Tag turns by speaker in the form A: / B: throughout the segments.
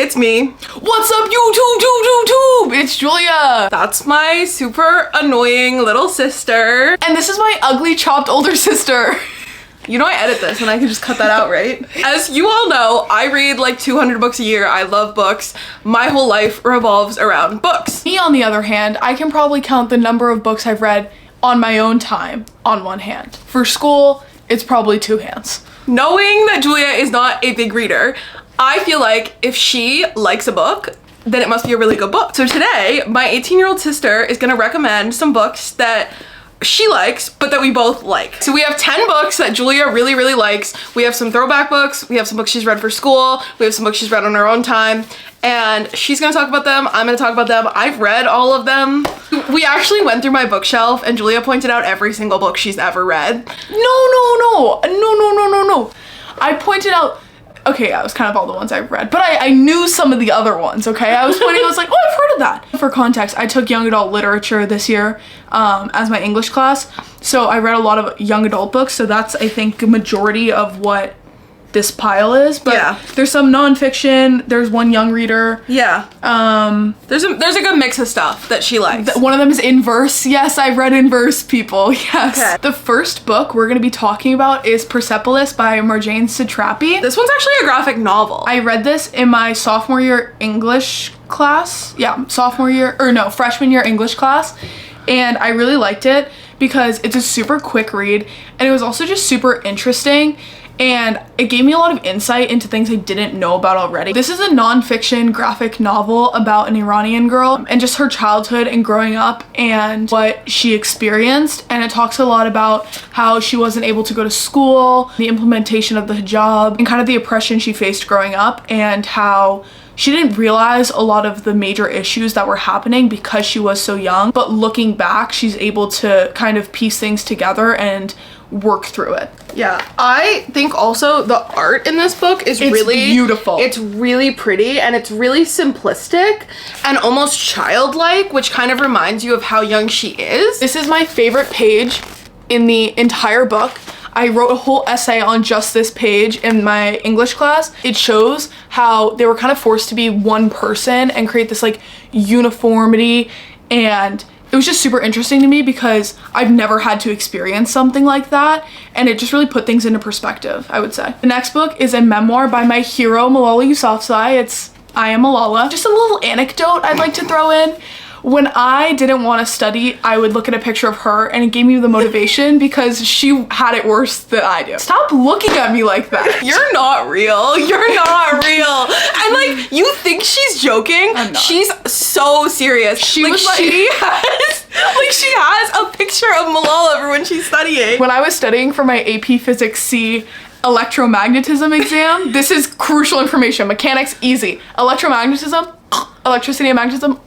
A: It's me.
B: What's up, YouTube? It's Julia.
A: That's my super annoying little sister.
B: And this is my ugly, chopped older sister.
A: You know I edit this and I can just cut that out, right? As you all know, I read like 200 books a year. I love books. My whole life revolves around books.
B: Me, on the other hand, I can probably count the number of books I've read on my own time on one hand. For school, it's probably 2 hands.
A: Knowing that Julia is not a big reader, I feel like if she likes a book, then it must be a really good book. So today, my 18-year-old sister is gonna recommend some books that she likes, but that we both like. So we have 10 books that Julia really, really likes. We have some throwback books. We have some books she's read for school. We have some books she's read on her own time. And she's gonna talk about them. I'm gonna talk about them. I've read all of them. We actually went through my bookshelf and Julia pointed out every single book she's ever read.
B: No. I pointed out, okay, yeah, it was kind of all the ones I've read, but I knew some of the other ones, okay? I was pointing, I was like, oh, I've heard of that. For context, I took young adult literature this year as my English class. So I read a lot of young adult books. So that's, I think, a majority of what this pile is. But yeah, there's some nonfiction. There's one young reader.
A: Yeah. There's a good mix of stuff that she likes.
B: One of them is in verse. Yes, I've read in verse, people. Yes. Okay. The first book we're gonna be talking about is Persepolis by Marjane Satrapi.
A: This one's actually a graphic novel.
B: I read this in my sophomore year English class. Yeah, freshman year English class. And I really liked it because it's a super quick read and it was also just super interesting. And it gave me a lot of insight into things I didn't know about already. This is a nonfiction graphic novel about an Iranian girl and just her childhood and growing up and what she experienced. And it talks a lot about how she wasn't able to go to school, the implementation of the hijab, and kind of the oppression she faced growing up, and how she didn't realize a lot of the major issues that were happening because she was so young. But looking back, she's able to kind of piece things together and work through it.
A: Yeah, I think also the art in this book is really
B: beautiful.
A: It's really pretty and it's really simplistic and almost childlike, which kind of reminds you of how young she is.
B: This is my favorite page in the entire book. I wrote a whole essay on just this page in my English class. It shows how they were kind of forced to be one person and create this like uniformity, and it was just super interesting to me because I've never had to experience something like that, and it just really put things into perspective, I would say. The next book is a memoir by my hero, Malala Yousafzai. It's I Am Malala. Just a little anecdote I'd like to throw in. When I didn't want to study, I would look at a picture of her and it gave me the motivation because she had it worse than I do. Stop looking at me like that.
A: You're not real. You're not real. And like, you think she's joking?
B: I'm not.
A: She's so serious. She has a picture of Malala for when she's studying.
B: When I was studying for my AP Physics C electromagnetism exam, this is crucial information. Mechanics, easy. Electromagnetism, electricity and magnetism,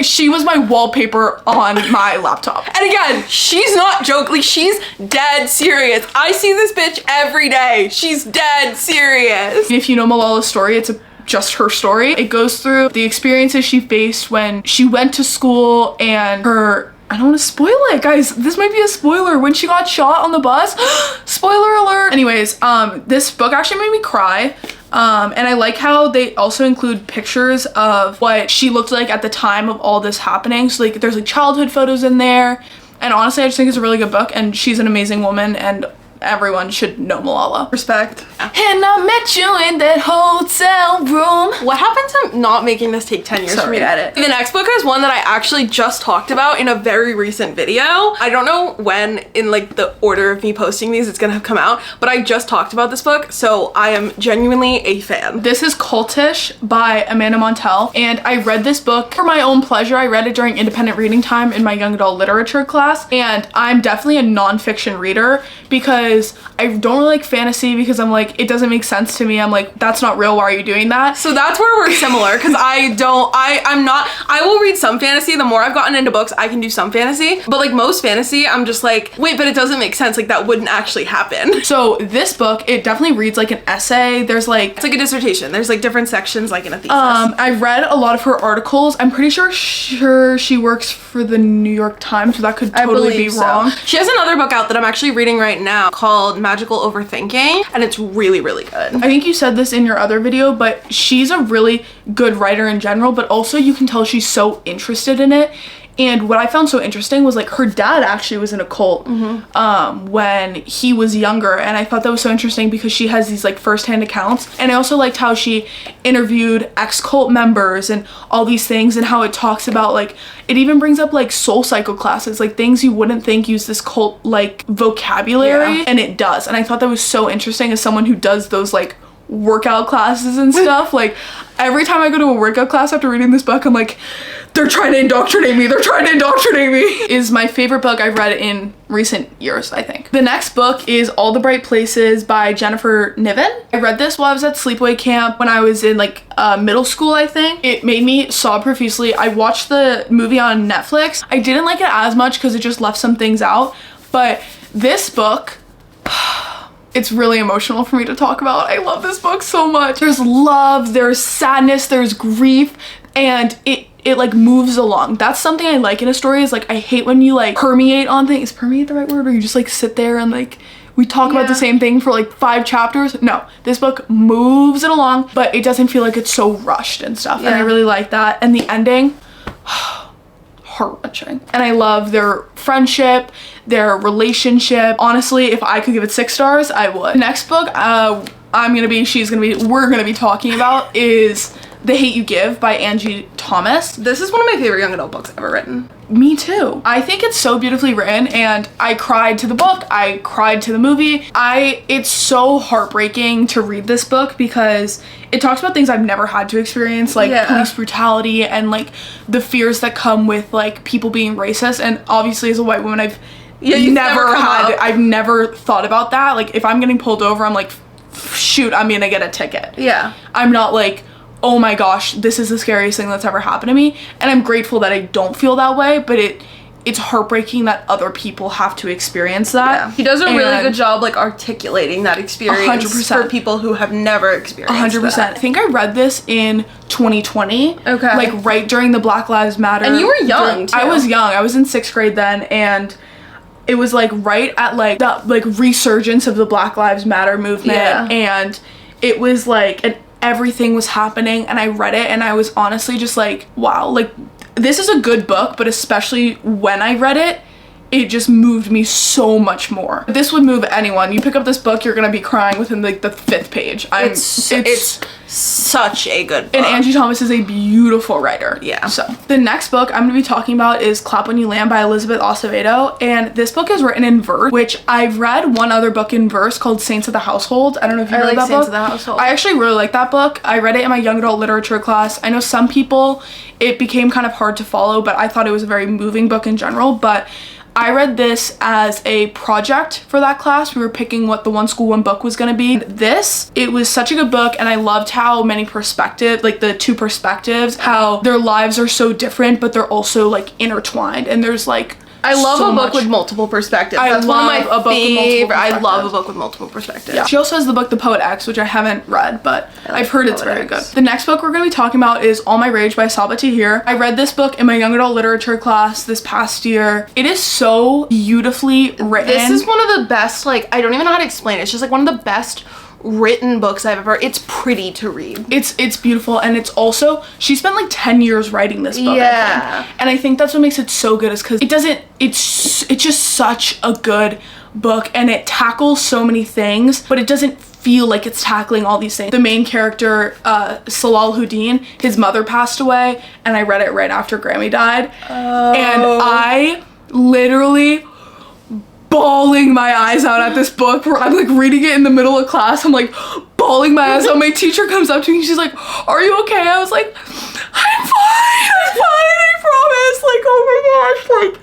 B: she was my wallpaper on my laptop.
A: And again, she's not joking, she's dead serious. I see this bitch every day. She's dead serious.
B: If you know Malala's story, it's just her story. It goes through the experiences she faced when she went to school and her, I don't want to spoil it, guys. This might be a spoiler. When she got shot on the bus. Spoiler alert. Anyways, this book actually made me cry. And I like how they also include pictures of what she looked like at the time of all this happening. So like there's like childhood photos in there. And honestly, I just think it's a really good book and she's an amazing woman and everyone should know Malala.
A: Respect.
B: And I met you in that hotel room.
A: What happened to not making this take 10 years for me to edit? The next book is one that I actually just talked about in a very recent video. I don't know when in like the order of me posting these it's gonna have come out, but I just talked about this book, so I am genuinely a fan.
B: This is Cultish by Amanda Montell, and I read this book for my own pleasure. I read it during independent reading time in my young adult literature class, and I'm definitely a nonfiction reader because I don't really like fantasy because I'm like, it doesn't make sense to me. I'm like, that's not real. Why are you doing that?
A: So that's where we're similar because I will read some fantasy. The more I've gotten into books, I can do some fantasy, but like most fantasy, I'm just like, wait, but it doesn't make sense. Like that wouldn't actually happen.
B: So this book, it definitely reads like an essay. There's like,
A: it's like a dissertation. There's like different sections like in a thesis.
B: I read a lot of her articles. I'm pretty sure she works for the New York Times, so that could totally be wrong.
A: She has another book out that I'm actually reading right now called Magical Overthinking, and it's really, really good.
B: I think you said this in your other video, but she's a really good writer in general, but also you can tell she's so interested in it. And what I found so interesting was like her dad actually was in a cult when he was younger, and I thought that was so interesting because she has these like firsthand accounts. And I also liked how she interviewed ex-cult members and all these things, and how it talks about like, it even brings up like soul cycle classes, like things you wouldn't think use this cult like vocabulary, and it does. And I thought that was so interesting as someone who does those like workout classes and stuff. Like every time I go to a workout class after reading this book, I'm like, they're trying to indoctrinate me. They're trying to indoctrinate me. Is my favorite book I've read in recent years, I think. The next book is All the Bright Places by Jennifer Niven. I read this while I was at sleepaway camp when I was in like middle school, I think. It made me sob profusely. I watched the movie on Netflix. I didn't like it as much because it just left some things out, but this book, it's really emotional for me to talk about. I love this book so much. There's love, there's sadness, there's grief, and it like moves along. That's something I like in a story, is like, I hate when you like permeate on things. Is permeate the right word? Or you just like sit there and like, we talk about the same thing for like 5 chapters. No, this book moves it along, but it doesn't feel like it's so rushed and stuff. And I really like that. And the ending, heart-wrenching. And I love their friendship, their relationship. Honestly, if I could give it 6 stars, I would. The next book we're gonna be talking about is The Hate You Give by Angie Thomas.
A: This is one of my favorite young adult books ever written.
B: Me too. I think it's so beautifully written, and I cried to the book, I cried to the movie. It's so heartbreaking to read this book because it talks about things I've never had to experience, like police brutality and like the fears that come with like people being racist. And obviously as a white woman, I've never thought about that. Like if I'm getting pulled over, I'm like, shoot, I'm gonna get a ticket.
A: Yeah.
B: I'm not like, oh my gosh, this is the scariest thing that's ever happened to me. And I'm grateful that I don't feel that way, but it's heartbreaking that other people have to experience that.
A: Yeah. He does a really good job like articulating that experience 100%. For people who have never experienced 100%.
B: I think I read this in 2020. Okay. Like right during the Black Lives Matter.
A: And you were young too.
B: I was young. I was in 6th grade then, and it was like right at like the like resurgence of the Black Lives Matter movement. Yeah. And it was like everything was happening, and I read it and I was honestly just like, wow, like this is a good book, but especially when I read it, it just moved me so much more. This would move anyone. You pick up this book, you're gonna be crying within like the 5th page. It's
A: such a good book.
B: And Angie Thomas is a beautiful writer. Yeah. So the next book I'm gonna be talking about is Clap When You Land by Elizabeth Acevedo, and this book is written in verse, which I've read one other book in verse called Saints of the Household. I don't know if you read that book. Saints of the Household. I actually really like that book. I read it in my young adult literature class. I know some people, it became kind of hard to follow, but I thought it was a very moving book in general. But I read this as a project for that class. We were picking what the one school, one book was gonna be. It was such a good book, and I loved how many perspectives, like the 2 perspectives, how their lives are so different, but they're also like intertwined, and there's like
A: I love a book with multiple perspectives. That's one of my favorite. I love a book with multiple perspectives.
B: Yeah. She also has the book The Poet X, which I haven't read, but I've heard it's very good. The next book we're going to be talking about is All My Rage by Sabaa Tahir. I read this book in my young adult literature class this past year. It is so beautifully written.
A: This is one of the best, like, I don't even know how to explain it. It's just like one of the best written books I've ever. It's pretty to read.
B: It's beautiful, and it's also, she spent like 10 years writing this book. Yeah. And I think that's what makes it so good, is because it's just such a good book, and it tackles so many things, but it doesn't feel like it's tackling all these things. The main character, Salahuddin, his mother passed away, and I read it right after Grammy died. Oh. And I literally bawling my eyes out at this book, where I'm like reading it in the middle of class. I'm like bawling my eyes out. My teacher comes up to me and she's like, "Are you okay?" I was like, I'm fine, I promise. Like, oh my gosh, like,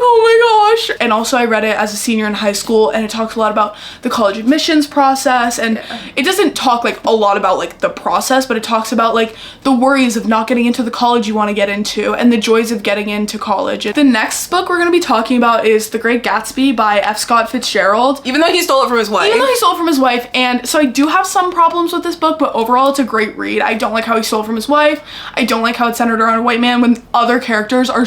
B: oh my gosh. And also I read it as a senior in high school, and it talks a lot about the college admissions process, and it doesn't talk like a lot about like the process, but it talks about like the worries of not getting into the college you want to get into, and the joys of getting into college. The next book we're going to be talking about is The Great Gatsby by F. Scott Fitzgerald.
A: Even though he stole it from his wife.
B: And so I do have some problems with this book, but overall it's a great read. I don't like how he stole it from his wife. I don't like how it's centered around a white man when other characters are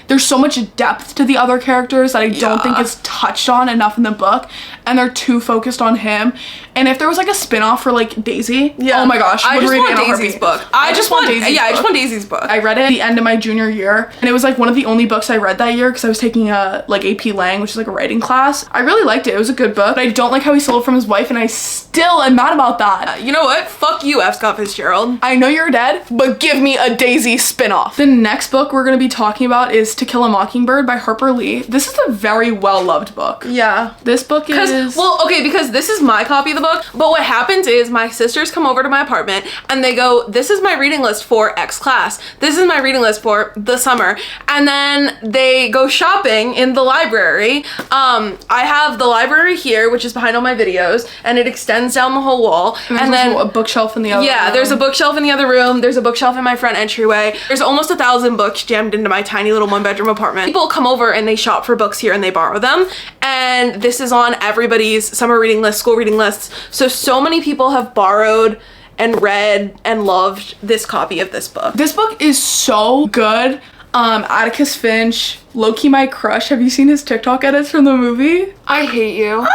B: there's so much depth to the other characters. characters that I don't think is touched on enough in the book, and they're too focused on him. And if there was like a spin-off for like Daisy, oh my gosh,
A: I just want Daisy's book. I just want Daisy's book.
B: I read it at the end of my junior year, and it was like one of the only books I read that year because I was taking a like AP Lang, which is like a writing class. I really liked it. It was a good book, but I don't like how he stole it from his wife, and I still am mad about that.
A: You know what? Fuck you, F. Scott Fitzgerald.
B: I know you're dead, but give me a Daisy spin-off. The next book we're gonna be talking about is To Kill a Mockingbird by Harper Lee. This is a very well-loved book.
A: Yeah.
B: This book is...
A: Well, okay, because this is my copy of the book, but what happens is my sisters come over to my apartment and they go, this is my reading list for X class. This is my reading list for the summer. And then they go shopping in the library. I have the library here, which is behind all my videos, and it extends down the whole wall.
B: And then a bookshelf in the other room.
A: Yeah, there's a bookshelf in the other room. There's a bookshelf in my front entryway. There's almost 1,000 books jammed into my tiny little 1-bedroom apartment. People come over and they shop for books here and they borrow them. And this is on everybody's summer reading list, school reading lists. So many people have borrowed and read and loved this copy of this book.
B: This book is so good. Atticus Finch, low-key my crush. Have you seen his TikTok edits from the movie?
A: I hate you.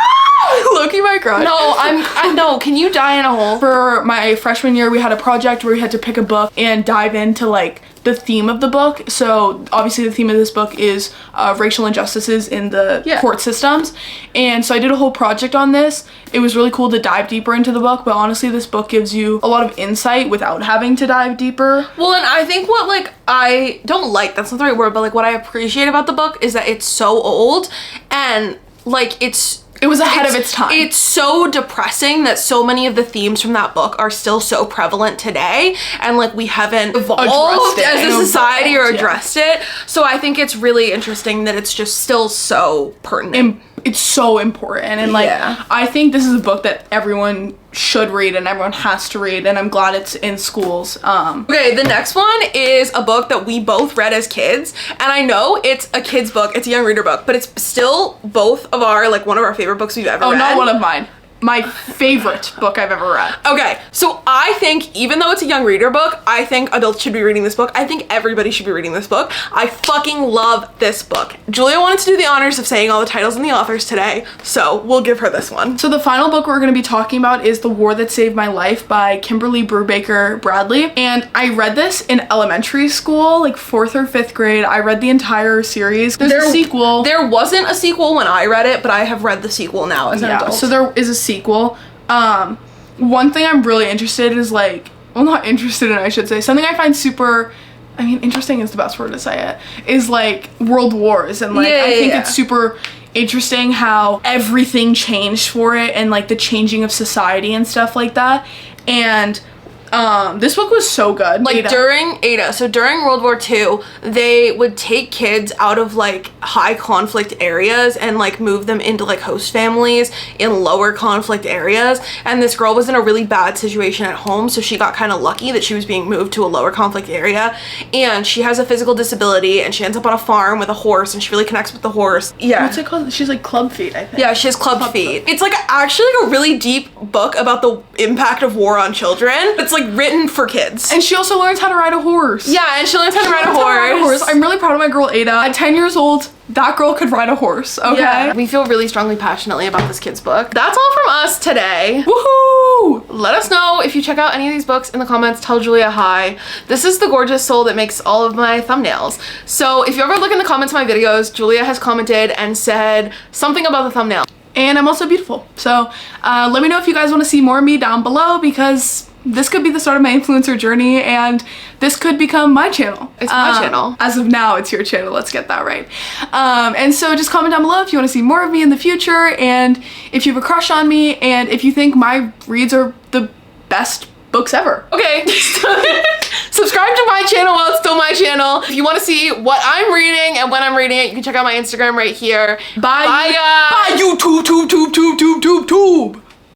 B: Low-key my crush.
A: No, I know. Can you die in a hole?
B: For my freshman year, we had a project where we had to pick a book and dive into like the theme of the book. So obviously the theme of this book is racial injustices in the court systems. And so I did a whole project on this. It was really cool to dive deeper into the book, but honestly this book gives you a lot of insight without having to dive deeper.
A: Well, and I think what like I don't like, that's not the right word, but like what I appreciate about the book is that it's so old and like it was ahead of its time. It's so depressing that so many of the themes from that book are still so prevalent today, and like we haven't evolved as a society or addressed it. So I think it's really interesting that it's just still so pertinent.
B: It's so important, and like I think this is a book that everyone should read and everyone has to read, and I'm glad it's in schools.
A: Okay, the next one is a book that we both read as kids, and I know it's a kid's book, it's a young reader book, but it's still both of our like one of our favorite books we've ever read.
B: Oh, not one of mine. My favorite book I've ever read.
A: Okay, so I think even though it's a young reader book, I think adults should be reading this book. I think everybody should be reading this book. I fucking love this book. Julia wanted to do the honors of saying all the titles and the authors today, so we'll give her this one.
B: So the final book we're going to be talking about is The War That Saved My Life by Kimberly Burbaker Bradley. And I read this in elementary school, like 4th or 5th grade. I read the entire series. There's a sequel.
A: There wasn't a sequel when I read it, but I have read the sequel now as an adult.
B: So there is a sequel. One thing I'm really interested in is like, well, not interested in, I should say, something I find super, I mean, interesting is the best word to say it, is like world wars, and like I think it's super interesting how everything changed for it, and like the changing of society and stuff like that. And this book was so good.
A: Like during World War II, they would take kids out of like high conflict areas and like move them into like host families in lower conflict areas. And this girl was in a really bad situation at home, so she got kind of lucky that she was being moved to a lower conflict area. And she has a physical disability, and she ends up on a farm with a horse, and she really connects with the horse. Yeah.
B: What's it called? She's like club feet, I think.
A: Yeah, she has club feet. It's like actually like a really deep book about the impact of war on children. It's like written for kids.
B: And she also learns how to ride a horse.
A: Yeah, and she learns how to ride a horse.
B: I'm really proud of my girl Ada. At 10 years old, that girl could ride a horse, okay?
A: Yeah. We feel really strongly passionately about this kid's book. That's all from us today.
B: Woohoo!
A: Let us know if you check out any of these books in the comments. Tell Julia hi. This is the gorgeous soul that makes all of my thumbnails. So if you ever look in the comments of my videos, Julia has commented and said something about the thumbnail.
B: And I'm also beautiful. So let me know if you guys want to see more of me down below, because this could be the start of my influencer journey, and this could become my channel.
A: It's my channel.
B: As of now, it's your channel. Let's get that right. And so just comment down below if you want to see more of me in the future, and if you have a crush on me, and if you think my reads are the best books ever.
A: Okay. Subscribe to my channel while it's still my channel. If you want to see what I'm reading and when I'm reading it, you can check out my Instagram right here. Bye.
B: Bye, YouTube.